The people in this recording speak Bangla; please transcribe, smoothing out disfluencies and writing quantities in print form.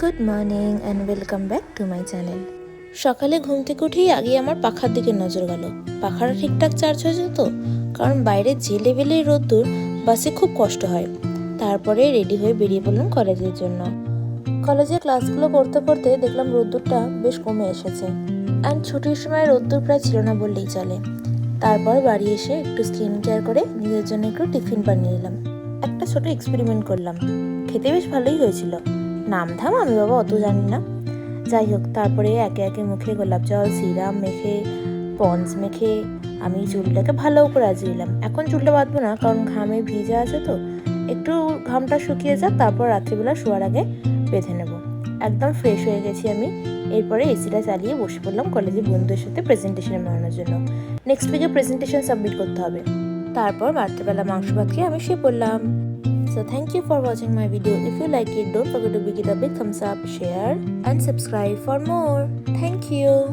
Good morning and welcome back to my channel. সকালে ঘুম থেকে উঠেই আগে আমার পাখার দিকে নজর গেল। পাখাটা ঠিকঠাক চার্জ হয়েছে তো, কারণ বাইরে যে লেভেলের রোদ্দুর, বাসে খুব কষ্ট হয়। তারপরে রেডি হয়ে বেরিয়ে পড়লাম কলেজের জন্য। কলেজে ক্লাসগুলো করতে করতে দেখলাম রোদ্দুরটা বেশ কমে এসেছে, অ্যান্ড ছুটির সময় রোদ্দুর প্রায় ছিল না বললেই চলে। তারপর বাড়ি এসে একটু স্কিন কেয়ার করে নিজের জন্য একটু টিফিন বানিয়ে নিলাম। একটা ছোট এক্সপেরিমেন্ট করলাম, খেতে বেশ ভালোই হয়েছিল। নাম ধাম আমি বাবা অত জানি না। যাই হোক, তারপরে একে একে মুখে গোলাপ জল, সিরাম মেখে, পন্স মেখে আমি চুলটাকে ভালো করে আজিয়ে নিলাম। এখন চুলটা বাঁধবো না, কারণ ঘামে ভিজা আছে তো। একটু ঘামটা শুকিয়ে যাক, তারপর রাত্রিবেলা শোয়ার আগে বেঁধে নেব। একদম ফ্রেশ হয়ে গেছি আমি। এরপরে এসিটা চালিয়ে বসে পড়লাম কলেজে বন্ধুদের সাথে প্রেজেন্টেশনে বানানোর জন্য। নেক্সট উইকে প্রেজেন্টেশন সাবমিট করতে হবে। তারপর রাত্রিবেলা মাংস ভাত খেয়ে আমি শুয়ে পড়লাম। So thank you for watching my video. If you like it, don't forget to give it a big thumbs up, share and subscribe for more. Thank you.